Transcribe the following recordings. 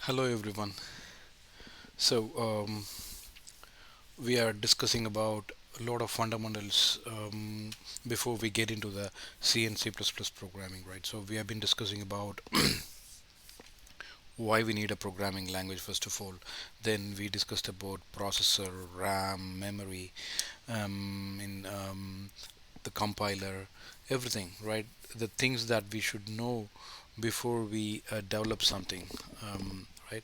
Hello everyone. So we are discussing about a lot of fundamentals before we get into the C and C++ programming, right? So we have been discussing about why we need a programming language first of all. Then we discussed about processor, RAM, memory, the compiler, everything, right? The things that we should know before we develop something, right?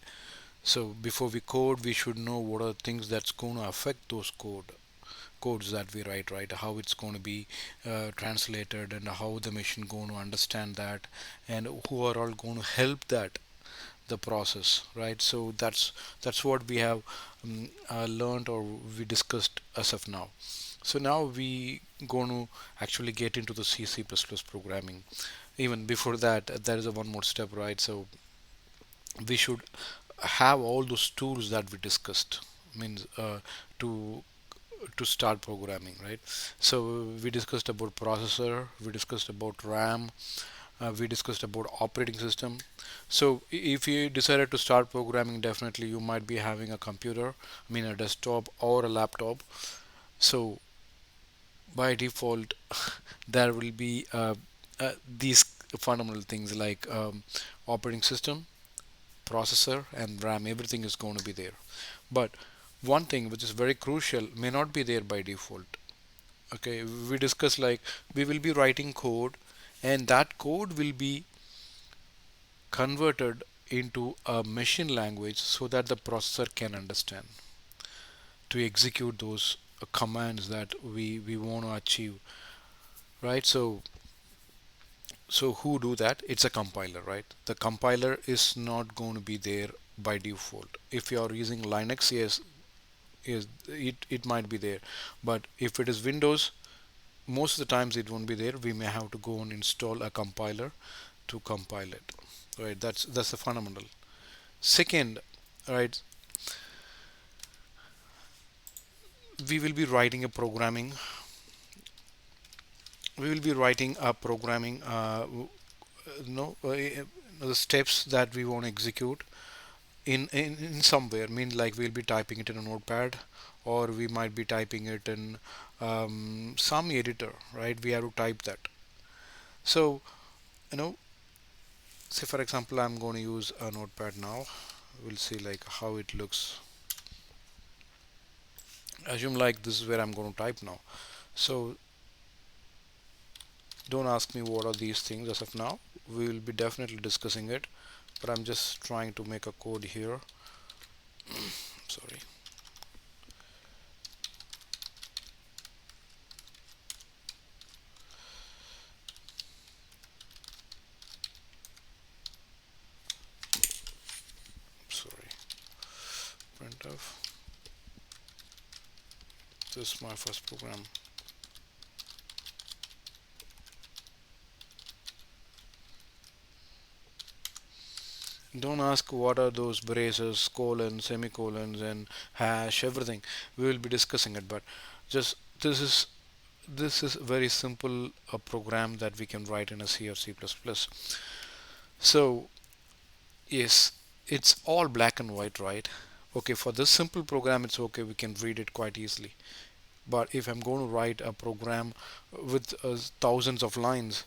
So before we code, we should know what are things that's going to affect those codes that we write, right? How it's going to be translated, and how the machine going to understand that, and who are all going to help that the process, right? So that's what we have learned or we discussed as of now. So now we going to actually get into the C++ programming. Even before that, there is a one more step, right? So we should have all those tools that we discussed, means to to start programming, right? So we discussed about processor, we discussed about RAM, we discussed about operating system. So if you decided to start programming, definitely you might be having a computer, I mean a desktop or a laptop. So by default there will be these fundamental things like operating system, processor, and RAM. Everything is going to be there. But one thing which is very crucial may not be there by default. Okay, we discuss like we will be writing code, and that code will be converted into a machine language so that the processor can understand to execute those commands that we want to achieve, right? So who do that? It's a compiler, right? The compiler is not going to be there by default. If you are using Linux, yes, it might be there, but if it is Windows, most of the times it won't be there. We may have to go and install a compiler to compile it, right? That's the fundamental. Second, right, we will be writing a programming we will be writing a programming no the steps that we want to execute in somewhere, mean like we'll be typing it in a notepad, or we might be typing it in some editor, right? We have to type that. So you know, say for example I'm going to use a notepad now. We'll see like how it looks. Assume like this is where I'm going to type now. So don't ask me what are these things as of now. We will be definitely discussing it, but I'm just trying to make a code here. Sorry. Sorry. Printf. This is my first program. Don't ask what are those braces, colons, semicolons, and hash, everything. We will be discussing it, but just this is very simple a program that we can write in a C or C++. So yes, it's all black and white, right? Okay, for this simple program, it's okay. We can read it quite easily. But if I'm going to write a program with thousands of lines,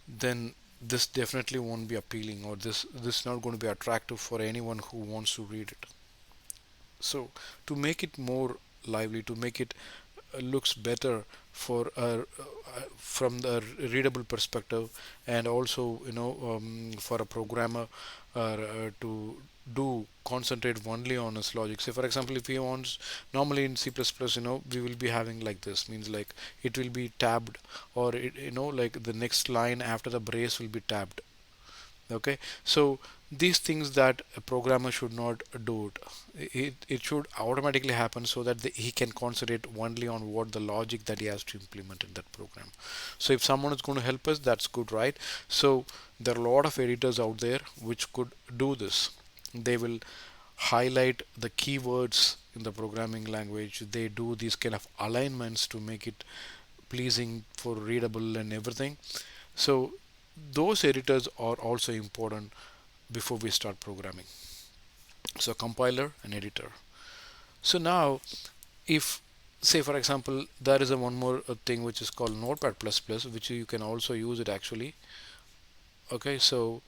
then this definitely won't be appealing, or this is not going to be attractive for anyone who wants to read it. So to make it more lively, to make it looks better for from the readable perspective, and also for a programmer to do concentrate only on its logic. Say for example, if he wants, normally in C++, we will be having like this, means like it will be tabbed, or like the next line after the brace will be tabbed. Okay, so these things that a programmer should not do it should automatically happen so that he can concentrate only on what the logic that he has to implement in that program. So if someone is going to help us, that's good, right? So there are a lot of editors out there which could do this. They will highlight the keywords in the programming language. They do these kind of alignments to make it pleasing for readable and everything. So those editors are also important before we start programming. So compiler and editor. So now if, say for example, there is a one more thing which is called notepad plus plus, which you can also use it actually. Okay, so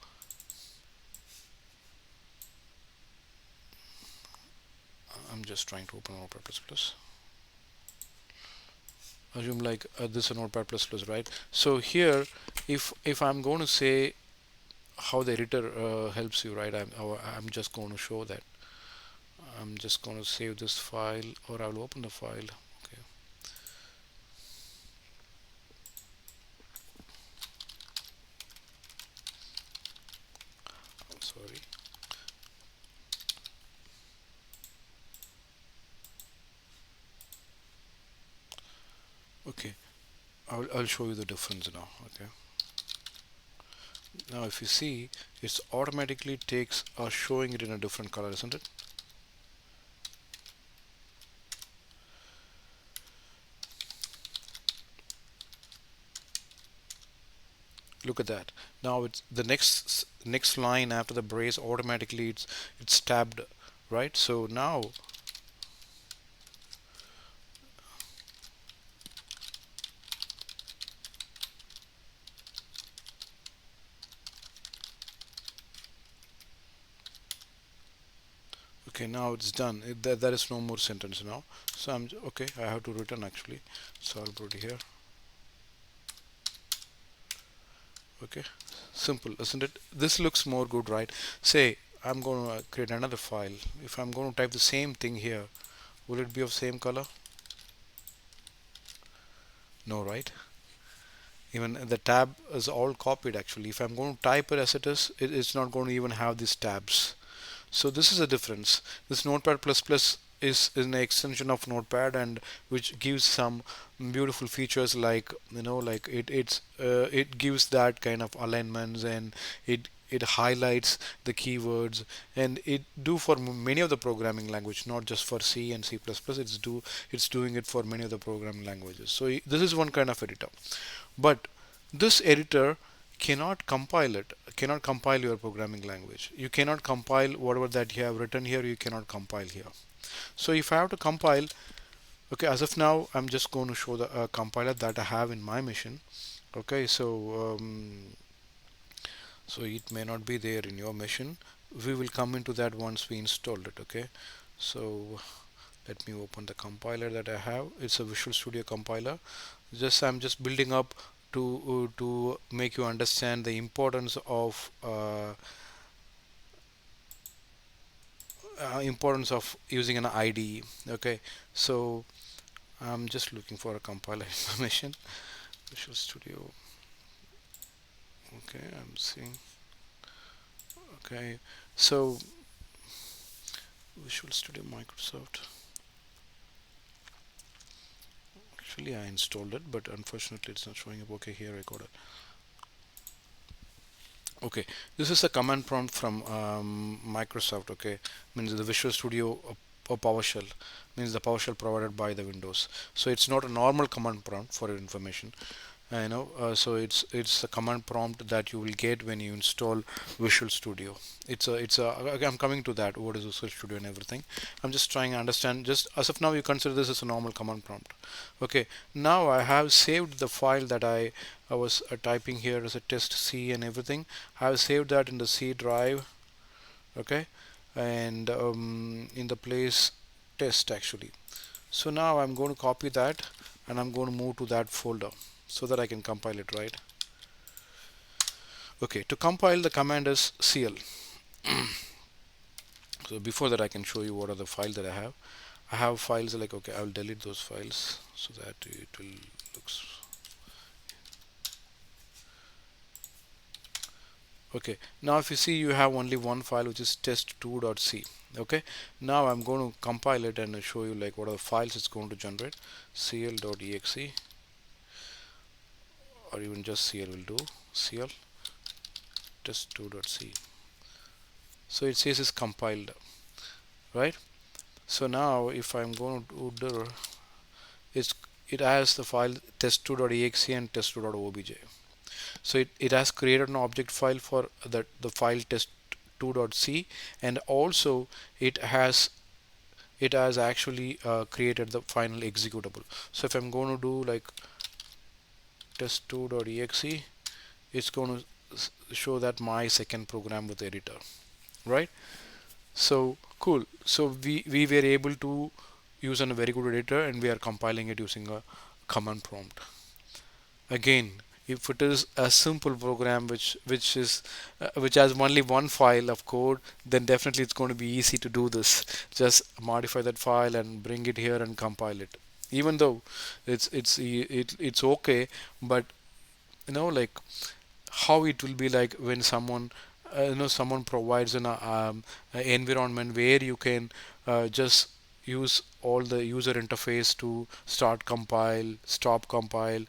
I'm just trying to open notepad plus plus. Assume like this is notepad plus plus, right? So here, if I'm going to say how the editor helps you, right? I'm just going to show that. I'm just going to save this file, or I'll open the file. Okay, I'm sorry. Okay, I'll show you the difference now. Okay, now if you see, it's automatically takes showing it in a different color, isn't it? Look at that. Now it's the next line after the brace, automatically it's tabbed, right? So now, okay, now it's done. There is no more sentence now. So I'm okay. I have to return actually. So I'll put it here. Okay, simple, isn't it? This looks more good, right? Say I'm going to create another file. If I'm going to type the same thing here, will it be of same color? No, right? Even the tab is all copied actually. If I'm going to type it as it is, it's not going to even have these tabs. So this is a difference. This Notepad++ is an extension of Notepad, and which gives some beautiful features like, like it gives that kind of alignments, and it highlights the keywords, and it do for many of the programming language, not just for C and C++. It's doing it for many of the programming languages. So this is one kind of editor, but this editor cannot compile your programming language. You cannot compile whatever that you have written here, you cannot compile here. So if I have to compile, okay, as of now I'm just going to show the compiler that I have in my machine. Okay, so it may not be there in your machine. We will come into that once we install it. Okay, so let me open the compiler that I have. It's a Visual Studio compiler. I'm just building up to make you understand the importance of using an IDE. Okay, so I'm just looking for a compiler information. Visual Studio. Okay, I'm seeing. Okay, so Visual Studio Microsoft. Actually, I installed it, but unfortunately, it's not showing up. Okay, here I got it. Okay, this is a command prompt from Microsoft. Okay, means the Visual Studio or PowerShell, means the PowerShell provided by the Windows. So it's not a normal command prompt for your information. So it's a command prompt that you will get when you install Visual Studio. I'm coming to that, what is Visual Studio and everything. I'm just trying to understand. Just as of now, you consider this as a normal command prompt. Okay, now I have saved the file that I was typing here as a test C and everything. I have saved that in the C drive. Okay, and in the place test actually. So now I'm going to copy that, and I'm going to move to that folder so that I can compile it, right? Okay, to compile the command is cl. So before that I can show you what are the files that I have. I have files like, okay, I will delete those files so that it will looks okay. Now if you see, you have only one file, which is test2.c. Okay, now I'm going to compile it and show you like what are the files it's going to generate. Cl.exe, or even just cl will do. Cl test2.c. So it says it's compiled, right? So now if I'm going to do dir, it has the file test2.exe and test2.obj. So it has created an object file for that the file test2.c, and also it has actually created the final executable. So if I'm going to do like test2.exe, it's going to show that my second program with the editor, right? So cool. So we were able to use a very good editor, and we are compiling it using a command prompt. Again, if it is a simple program which has only one file of code, then definitely it's going to be easy to do this. Just modify that file and bring it here and compile it. Even though it's okay, but like how it will be like when someone someone provides an environment where you can just use all the user interface to start compile, stop compile,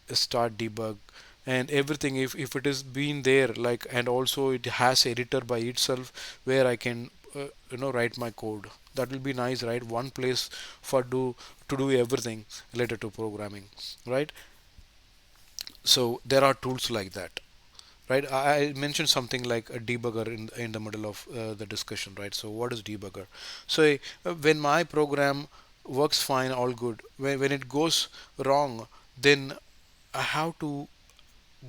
start debug, and everything. If it is been there, like, and also it has editor by itself where I can write my code. That will be nice, right? One place for to do everything related to programming, right? So there are tools like that, right? I mentioned something like a debugger in the middle of the discussion, right? So what is debugger? So when my program works fine, all good, when it goes wrong, then I have to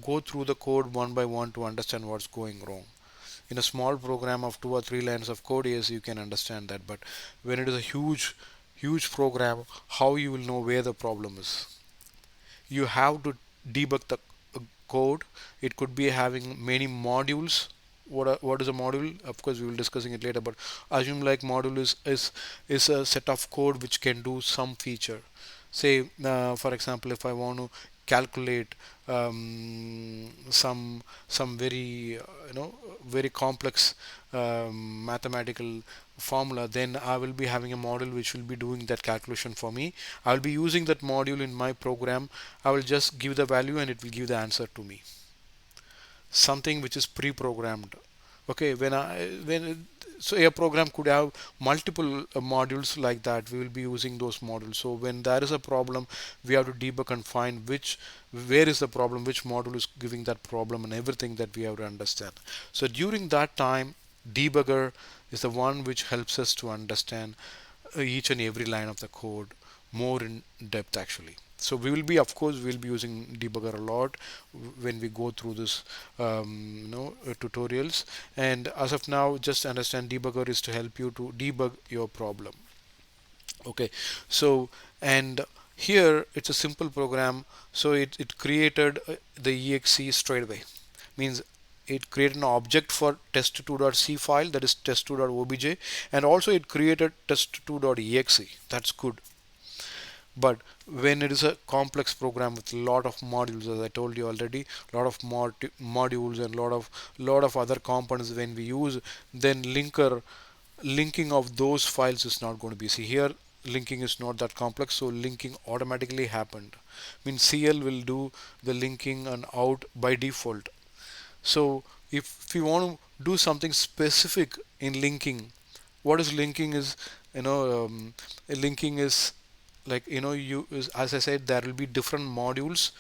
go through the code one by one to understand what's going wrong. In a small program of 2 or 3 lines of code, yes, you can understand that, but when it is a huge program, how you will know where the problem is? You have to debug the code. It could be having many modules. What is a module? Of course we will discussing it later, but assume like module is a set of code which can do some feature. Say for example, if I want to calculate some very very complex mathematical formula, then I will be having a module which will be doing that calculation for me. I will be using that module in my program. I will just give the value and it will give the answer to me. Something which is pre-programmed. Okay, when so a program could have multiple modules like that. We will be using those modules. So when there is a problem, we have to debug and find where is the problem, which module is giving that problem, and everything that we have to understand. So during that time, debugger is the one which helps us to understand each and every line of the code more in depth actually. So we will be, of course, we'll be using debugger a lot when we go through this tutorials. And as of now, just understand debugger is to help you to debug your problem. Okay, so and here it's a simple program. So it created the exe straight away. Means it created an object for test2.c file, that is test2.obj, and also it created test2.exe. That's good. But when it is a complex program with a lot of modules, as I told you already, a lot of modules and lot of other components, when we use, then linking of those files is not going to be. See here, linking is not that complex, so linking automatically happened. Means CL will do the linking and out by default. So if we want to do something specific in linking, what is linking is, linking is like, as I said, there will be different modules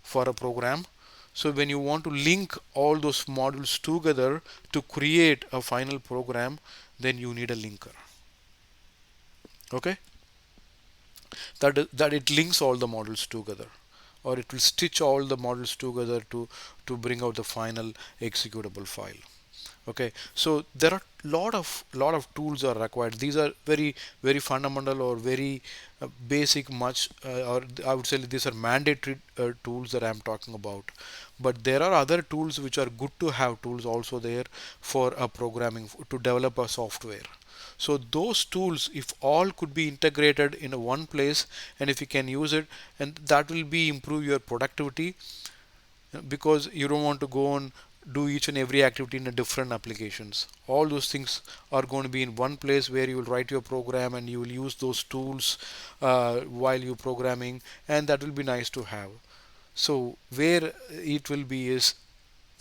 for a program. So when you want to link all those modules together to create a final program, then you need a linker. Okay, that it links all the modules together, or it will stitch all the modules together to bring out the final executable file. Okay, so there are lot of tools are required. These are very fundamental or very basic, much or I would say these are mandatory tools that I'm talking about. But there are other tools which are good to have tools also there for a programming, to develop a software. So those tools, if all could be integrated in a one place, and if you can use it, and that will be improve your productivity, because you don't want to go and do each and every activity in a different applications. All those things are going to be in one place where you will write your program and you will use those tools while you're programming, and that will be nice to have. So where it will be is,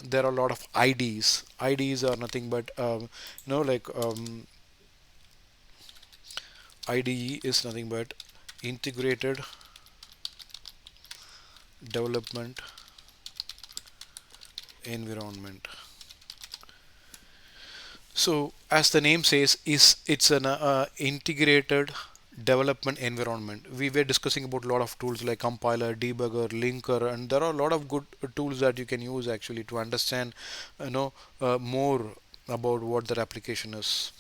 there are a lot of IDEs. IDEs are nothing but like IDE is nothing but integrated development environment. So, as the name says, is it's an integrated development environment. We were discussing about a lot of tools like compiler, debugger, linker, and there are a lot of good tools that you can use actually to understand, you know, more about what their application is.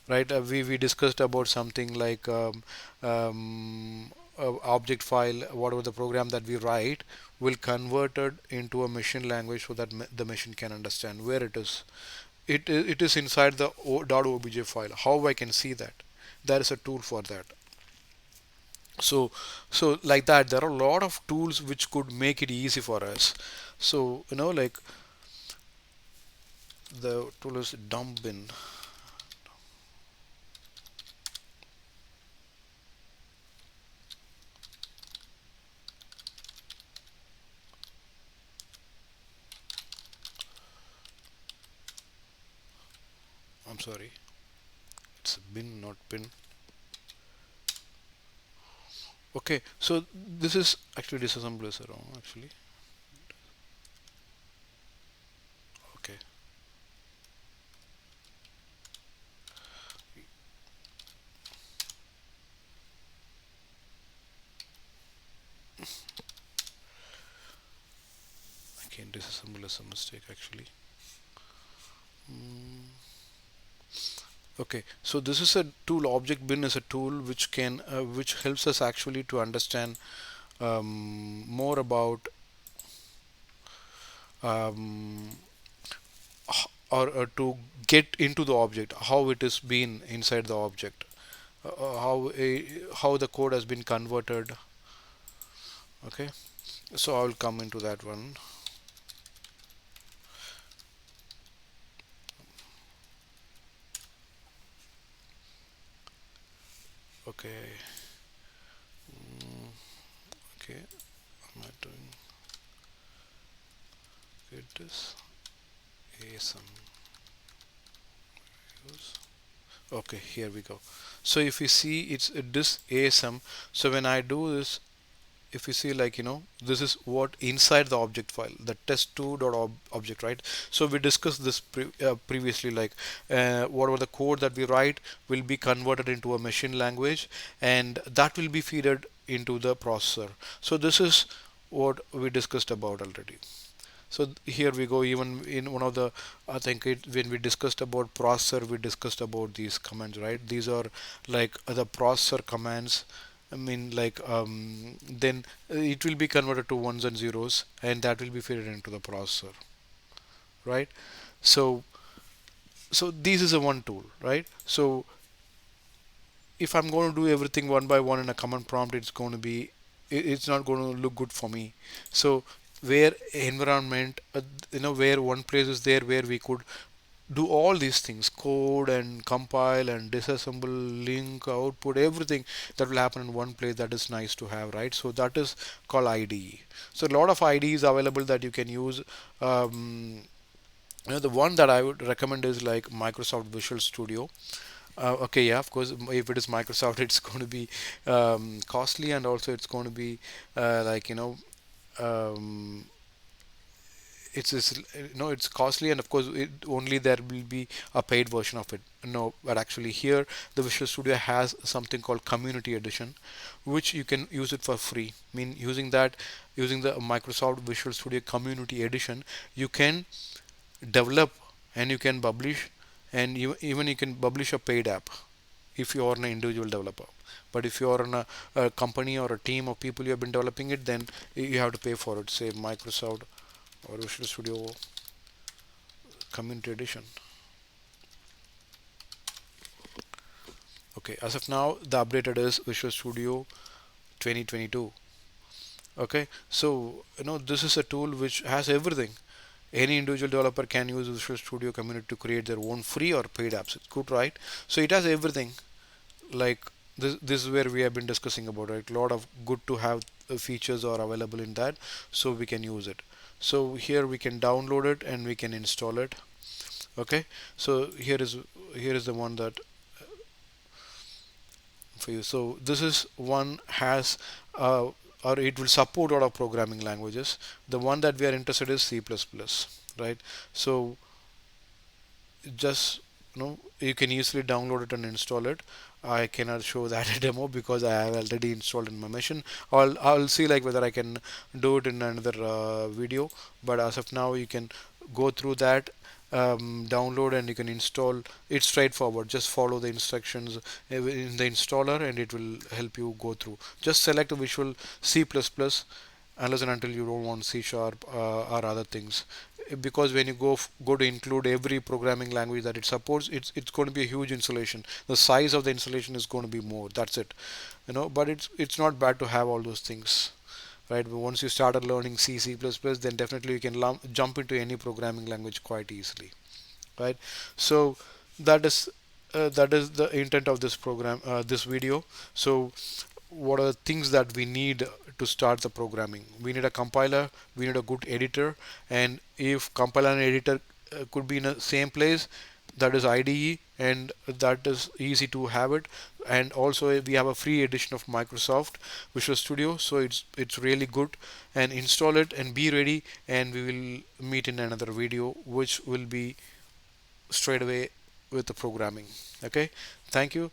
Right? We discussed about something like object file, whatever the program that we write will convert it into a machine language so that the machine can understand where it is. It is inside the .obj file. How I can see that? There is a tool for that. So like that, there are a lot of tools which could make it easy for us. So like the tool is dump bin. I'm sorry, it's bin, not pin. Okay, so this is actually disassembly is wrong actually. Okay, again disassemble is a mistake actually. Mm. Okay, so this is a tool. Object bin is a tool which can which helps us actually to understand more about um, or to get into the object, how it is been inside the object, how the code has been converted. Okay, so I will come into that one. Okay, mm, okay, am I doing get this ASM use? Okay, here we go. So if you see it's this ASM, so when I do this, if you see like this is what inside the object file, the test2 object, right? So we discussed this previously, like whatever the code that we write will be converted into a machine language, and that will be fed into the processor. So this is what we discussed about already. So here we go. Even in one of the, I think when we discussed about processor, we discussed about these commands, right? These are like the processor commands. I mean, like then it will be converted to ones and zeros, and that will be fed into the processor, right? So this is a one tool, right? So if I'm going to do everything one by one in a command prompt, it's going to be it's not going to look good for me. So where environment, where one place is there where we could do all these things, code and compile and disassemble, link, output, everything that will happen in one place. That is nice to have, right? So that is called IDE. So a lot of IDEs available that you can use. um, the one that I would recommend is like Microsoft Visual Studio. Okay, yeah, of course, if it is Microsoft, it's going to be costly, and also it's going to be like um, it's costly, and of course only there will be a paid version of it. No, but actually here the Visual Studio has something called Community Edition, which you can use it for free. I mean, using the Microsoft Visual Studio Community Edition, you can develop and you can publish, and even you can publish a paid app if you are an individual developer. But if you are in a company or a team of people you have been developing it, then you have to pay for it. Say Microsoft or Visual Studio Community Edition. Okay, as of now, the updated is Visual Studio 2022. Okay, so this is a tool which has everything. Any individual developer can use Visual Studio Community to create their own free or paid apps. It's good, right? So it has everything. Like this is where we have been discussing about it. A lot of good to have features are available in that, so we can use it. So here we can download it and we can install it. Okay, so here is the one that for you. So this is one has or it will support a lot of programming languages. The one that we are interested is C++, right? So just you can easily download it and install it. I cannot show that demo because I have already installed in my machine. I'll see like whether I can do it in another video, but as of now you can go through that, download, and you can install. It's straightforward, just follow the instructions in the installer and it will help you go through. Just select a Visual C++ unless and until you don't want C sharp or other things, because when you go to include every programming language that it supports, it's going to be a huge installation. The size of the installation is going to be more, that's it. But it's not bad to have all those things, right? But once you started learning C++, then definitely you can jump into any programming language quite easily, right? So that is the intent of this program, this video. So what are the things that we need to start the programming? We need a compiler, we need a good editor, and if compiler and editor could be in the same place, that is IDE, and that is easy to have it. And also we have a free edition of Microsoft Visual Studio, so it's really good. And install it and be ready, and we will meet in another video which will be straight away with the programming. Okay, thank you.